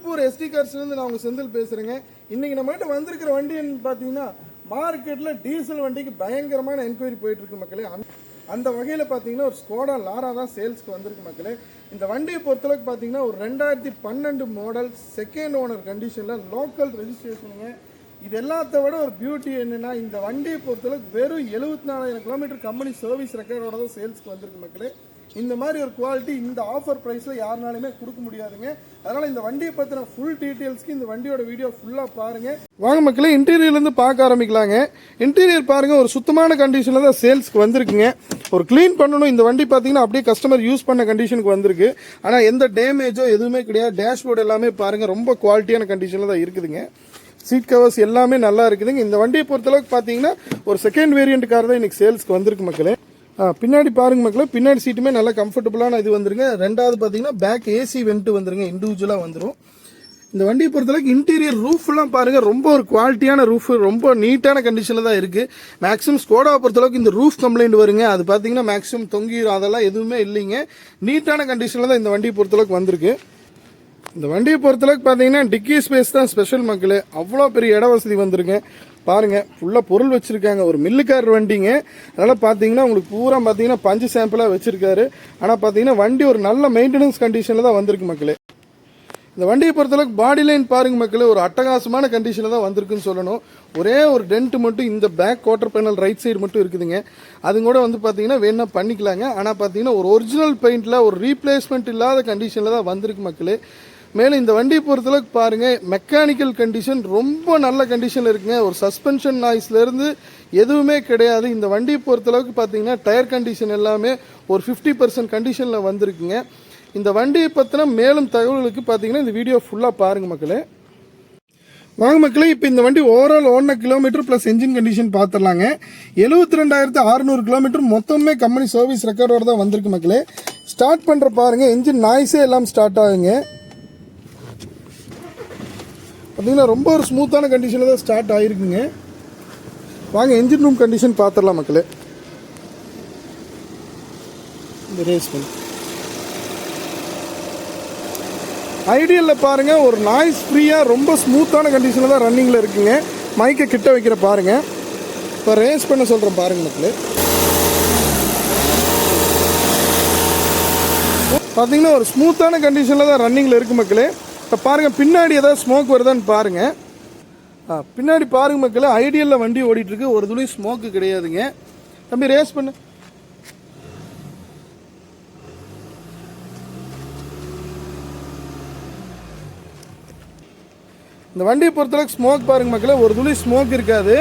Tiruppur ST கார்ஸ்லேருந்து நான் உங்கள் செந்தில் பேசுகிறேங்க. இன்றைக்கி நம்மகிட்ட வந்திருக்கிற வண்டின்னு பார்த்தீங்கன்னா மார்க்கெட்டில் டீசல் வண்டிக்கு பயங்கரமான என்கொயரி போயிட்டுருக்கு மக்களே. அந்த வகையில் பார்த்தீங்கன்னா ஒரு ஸ்கோடா லாரா தான் சேல்ஸ்க்கு வந்திருக்கு மக்களே. இந்த வண்டியை பொறுத்தளவுக்கு பார்த்தீங்கன்னா ஒரு 2012 மாடல் செகண்ட் ஓனர் கண்டிஷனில் லோக்கல் ரெஜிஸ்ட்ரேஷனுங்க. இது எல்லாத்த விட ஒரு பியூட்டி என்னென்னா இந்த வண்டியை பொறுத்தளவுக்கு வெறும் 74,000 கிலோமீட்டர் கம்பெனி சர்வீஸ் ரெக்கார்டோட தான் சேல்ஸ்க்கு வந்திருக்கு மக்களே. இந்த மாதிரி ஒரு குவாலிட்டி இந்த ஆஃபர் ப்ரைஸில் யாருனாலுமே கொடுக்க முடியாதுங்க. அதனால் இந்த வண்டியை பற்றின ஃபுல் டீட்டெயில்ஸ்க்கு இந்த வண்டியோட வீடியோ ஃபுல்லாக பாருங்கள். வாங்க மக்களே, இன்டீரியர்லேருந்து பார்க்க ஆரம்பிக்கலாங்க. இன்டீரியர் பாருங்கள், ஒரு சுத்தமான கண்டிஷனில் தான் சேல்ஸ்க்கு வந்திருக்குங்க. ஒரு க்ளீன் பண்ணணும். இந்த வண்டி பார்த்தீங்கன்னா அப்படியே கஸ்டமர் யூஸ் பண்ண கண்டிஷனுக்கு வந்திருக்கு. ஆனால் எந்த டேமேஜோ எதுவுமே கிடையாது. டேஷ்போர்டு எல்லாமே பாருங்கள் ரொம்ப குவாலிட்டியான கண்டிஷனில் தான் இருக்குதுங்க. சீட் கவர்ஸ் எல்லாமே நல்லா இருக்குதுங்க. இந்த வண்டியை பொறுத்தளவுக்கு பார்த்தீங்கன்னா ஒரு செகண்ட் வேரியண்ட் கார் தான் இன்னைக்கு சேல்ஸ்க்கு வந்திருக்கு மக்களே. பின்னாடி பாருங்க மக்களே, பின்னாடி சீட்டுமே நல்லா கம்ஃபர்டபுளான இது வந்துருங்க. ரெண்டாவது பார்த்தீங்கன்னா பேக் ஏசி வெண்ட் வந்துருங்க, இண்டிவிஜுவலாக வந்துடும். இந்த வண்டியை பொறுத்தளவுக்கு இன்டீரியர் ரூஃப்லாம் பாருங்க ரொம்ப ஒரு குவாலிட்டியான ரூஃப், ரொம்ப நீட்டான கண்டிஷனில் தான் இருக்கு. மேக்ஸிமம் ஸ்கோடாவை பொறுத்தளவுக்கு இந்த ரூஃப் கம்ப்ளைண்ட் வருங்க, அது பார்த்தீங்கன்னா மேக்ஸிமம் தொங்கிடும், அதெல்லாம் எதுவுமே இல்லைங்க. நீட்டான கண்டிஷனில் தான் இந்த வண்டியை பொறுத்தளவுக்கு வந்திருக்கு. இந்த வண்டியை பொறுத்தளவுக்கு பார்த்தீங்கன்னா டிக்கி ஸ்பேஸ் தான் ஸ்பெஷல் மக்களே. அவ்வளோ பெரிய இட வசதி வந்துருங்க. பாருங்க, ஃபுல்லாக பொருள் வச்சிருக்காங்க. ஒரு மில்லுக்கார் வண்டிங்க. அதனால் பார்த்தீங்கன்னா உங்களுக்கு பூரா பார்த்தீங்கன்னா பஞ்சு சாம்பிளாக வச்சிருக்காரு. ஆனால் பார்த்தீங்கன்னா வண்டி ஒரு நல்ல மெயின்டெனன்ஸ் கண்டிஷனில் தான் வந்திருக்கு மக்களே. இந்த வண்டியை பொறுத்தளவுக்கு பாடி லைன் பாருங்க மக்களே, ஒரு அட்டகாசமான கண்டிஷனில் தான் வந்திருக்குன்னு சொல்லணும். ஒரே ஒரு டென்ட் மட்டும் இந்த back quarter panel right side மட்டும் இருக்குதுங்க. அது கூட வந்து பார்த்தீங்கன்னா வேணா பண்ணிக்கலாங்க. ஆனால் பார்த்தீங்கன்னா ஒரு ஒரிஜினல் பெயிண்டில் ஒரு ரீப்ளேஸ்மெண்ட் இல்லாத கண்டிஷனில் தான் வந்திருக்கு மக்களே. மேலும் இந்த வண்டியை பொறுத்தளவுக்கு பாருங்கள் மெக்கானிக்கல் கண்டிஷன் ரொம்ப நல்ல கண்டிஷனில் இருக்குங்க. ஒரு சஸ்பென்ஷன் நாய்ஸ்லேருந்து எதுவுமே கிடையாது. இந்த வண்டியை பொறுத்தளவுக்கு பார்த்தீங்கன்னா டயர் கண்டிஷன் எல்லாமே ஒரு 50% கண்டிஷனில் வந்திருக்குங்க. இந்த வண்டியை பற்றின மேலும் தகவல்களுக்கு பார்த்தீங்கன்னா இந்த வீடியோ ஃபுல்லாக பாருங்கள் மக்களே. வாங்க மக்களே, இப்போ இந்த வண்டி ஓவரால் ஓடின கிலோமீட்டர் ப்ளஸ் என்ஜின் கண்டிஷன் பார்த்துடலாங்க. 72,600 கிலோமீட்டர் மொத்தமே கம்பெனி சர்வீஸ் ரெக்கார்டோட தான் வந்திருக்கு மக்களே. ஸ்டார்ட் பண்ணுற பாருங்கள், என்ஜின் நாய்ஸே எல்லாம் ஸ்டார்ட் ஆகுங்க. பார்த்தீங்கன்னா ரொம்ப ஒரு ஸ்மூத்தான கண்டிஷனில் தான் ஸ்டார்ட் ஆகிருக்குங்க. வாங்க என்ஜின் ரூம் கண்டிஷன் பார்த்துடலாம் மக்களே. இந்த ரேஸ் பண்ணி ஐடியலில் பாருங்கள் ஒரு நாய்ஸ் ஃப்ரீயாக ரொம்ப ஸ்மூத்தான கண்டிஷனில் தான் ரன்னிங்கில் இருக்குங்க. மைக்கை கிட்ட வைக்கிற பாருங்கள். இப்போ ரேஸ் பண்ண சொல்கிறேன் பாருங்கள் மக்களே. பார்த்தீங்கன்னா ஒரு ஸ்மூத்தான கண்டிஷனில் தான் ரன்னிங்கில் இருக்குது மக்களே. இப்போ பாருங்கள் பின்னாடி ஏதாவது ஸ்மோக் வருதான்னு பாருங்கள். பின்னாடி பாருங்கள் மக்களே, ஐடியலில் வண்டி ஓடிட்டுருக்கு, ஒரு துளி ஸ்மோக்கு கிடையாதுங்க. தம்பி ரேஸ் பண்ணு. இந்த வண்டியை பொறுத்தளவுக்கு ஸ்மோக் பாருங்க மக்களே, ஒரு துளி ஸ்மோக் இருக்காது.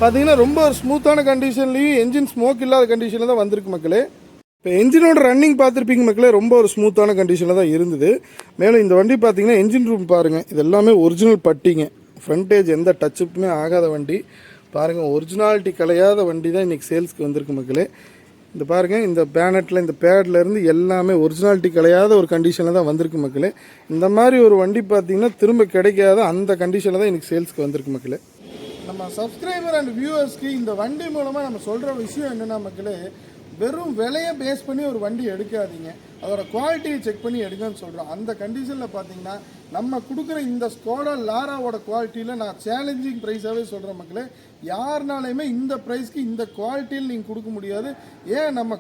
பார்த்தீங்கன்னா ரொம்ப ஒரு ஸ்மூத்தான கண்டிஷன்லேயும் என்ஜின் ஸ்மோக் இல்லாத கண்டிஷனில் தான் வந்திருக்கு மக்களே. இப்போ என்ஜினோட ரன்னிங் பார்த்துருப்பீங்க மக்களே, ரொம்ப ஒரு ஸ்மூத்தான கண்டிஷனில் தான் இருந்தது. மேலும் இந்த வண்டி பார்த்தீங்கன்னா என்ஜின் ரூம் பாருங்கள், இது எல்லாமே ஒரிஜினல் பட்டிங்க. ஃப்ரண்டேஜ் எந்த டச்சுப்புமே ஆகாத வண்டி. பாருங்கள் ஒரிஜினாலிட்டி கலையாத வண்டி தான் இன்றைக்கி சேல்ஸ்க்கு வந்திருக்கு மக்களே. இந்த பாருங்கள் இந்த பேனட்டில் இந்த பேட்லேருந்து எல்லாமே ஒரிஜினாலிட்டி கலையாத ஒரு கண்டிஷனில் தான் வந்திருக்கு மக்களே. இந்த மாதிரி ஒரு வண்டி பார்த்தீங்கன்னா திரும்ப கிடைக்காத அந்த கண்டிஷனில் தான் இன்றைக்கி சேல்ஸ்க்கு வந்திருக்கு மக்களே. நம்ம சப்ஸ்கிரைபர் அண்ட் வியூவர்ஸ்க்கு இந்த வண்டி மூலமாக நம்ம சொல்கிற விஷயம் என்னென்னா மக்களே, வெறும் விலையை பேஸ் பண்ணி ஒரு வண்டி எடுக்காதீங்க, அதோட குவாலிட்டியை செக் பண்ணி எடுங்கன்னு சொல்கிறோம். அந்த கண்டிஷனில் பார்த்தீங்கன்னா நம்ம கொடுக்குற இந்த ஸ்கோடா லாராவோட குவாலிட்டியில் நான் சேலஞ்சிங் ப்ரைஸாகவே சொல்கிறேன் மக்களே. யாருனாலையுமே இந்த ப்ரைஸ்க்கு இந்த குவாலிட்டியில் நீங்கள் கொடுக்க முடியாது. ஏன் நம்ம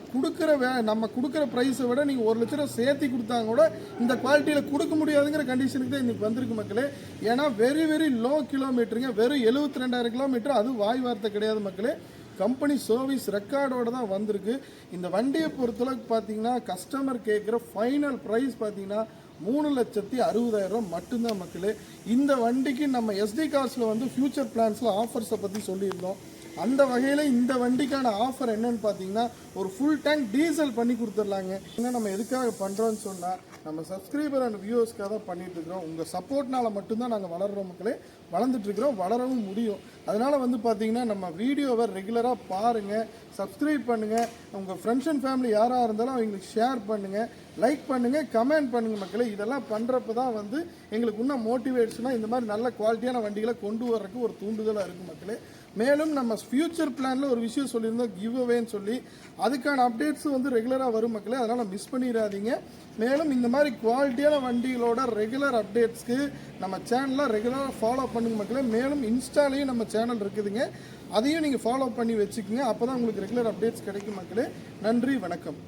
கொடுக்குற ப்ரைஸை விட நீங்கள் 1 லட்சம் ரூபா சேர்த்து கொடுத்தாங்க கூட இந்த குவாலிட்டியில் கொடுக்க முடியாதுங்கிற கண்டிஷனுக்கு தான் இன்றைக்கி வந்திருக்கு மக்களே. ஏன்னா வெரி வெரி லோ கிலோமீட்டருங்க, வெறும் 72,000 கிலோமீட்டர், அது வாய் வார்த்தை கிடையாது மக்களே. கம்பெனி சர்வீஸ் ரெக்கார்டோடு தான் வந்திருக்கு. இந்த வண்டியை பொறுத்தளவுக்கு பார்த்தீங்கன்னா கஸ்டமர் கேட்குற ஃபைனல் ப்ரைஸ் பார்த்தீங்கன்னா 3,60,000 மட்டும்தான் மக்களே. இந்த வண்டிக்கு நம்ம எஸ்டி கார்ஸில் வந்து ஃபியூச்சர் பிளான்ஸில் ஆஃபர்ஸை பற்றி சொல்லியிருந்தோம். அந்த வகையில் இந்த வண்டிக்கான ஆஃபர் என்னன்னு பார்த்தீங்கன்னா ஒரு ஃபுல் டேங்க் டீசல் பண்ணி கொடுத்துடலாங்க. இன்னும் நம்ம எதுக்காக பண்ணுறோன்னு சொன்னால் நம்ம சப்ஸ்கிரைபர் அண்ட் வியூவர்ஸ்க்காக தான் பண்ணிகிட்ருக்கிறோம். உங்கள் சப்போர்ட்னால மட்டும்தான் நாங்கள் வளர்கிறோம் மக்களே, வளர்ந்துட்டுருக்குறோம், வளரவும் முடியும். அதனால் வந்து பார்த்தீங்கன்னா நம்ம வீடியோவை ரெகுலராக பாருங்கள், சப்ஸ்கிரைப் பண்ணுங்கள், உங்கள் ஃப்ரெண்ட்ஸ் அண்ட் ஃபேமிலி யாராக இருந்தாலும் அவங்களுக்கு ஷேர் பண்ணுங்கள், லைக் பண்ணுங்கள், கமெண்ட் பண்ணுங்கள் மக்களே. இதெல்லாம் பண்ணுறப்ப தான் வந்து எங்களுக்கு இன்னும் மோட்டிவேஷனாக இந்த மாதிரி நல்ல குவாலிட்டியான வண்டிகளை கொண்டு வர்றதுக்கு ஒரு தூண்டுதலாக இருக்குது மக்களே. மேலும் நம்ம ஃபியூச்சர் பிளானில் ஒரு விஷயம் சொல்லியிருந்தோம் கிவ் அவேன்னு சொல்லி, அதுக்கான அப்டேட்ஸும் வந்து ரெகுலராக வரும் மக்களே, அதனால் மிஸ் பண்ணிடாதீங்க. மேலும் இந்த மாதிரி குவாலிட்டியான வண்டிகளோட ரெகுலர் அப்டேட்ஸ்க்கு நம்ம சேனலை ரெகுலராக ஃபாலோ பண்ணுங்க மக்களே. மேலும் இன்ஸ்டாலேயும் நம்ம சேனல் இருக்குதுங்க, அதையும் நீங்கள் ஃபாலோ பண்ணி வச்சுக்கோங்க. அப்போ தான் உங்களுக்கு ரெகுலர் அப்டேட்ஸ் கிடைக்கும் மக்களே. நன்றி, வணக்கம்.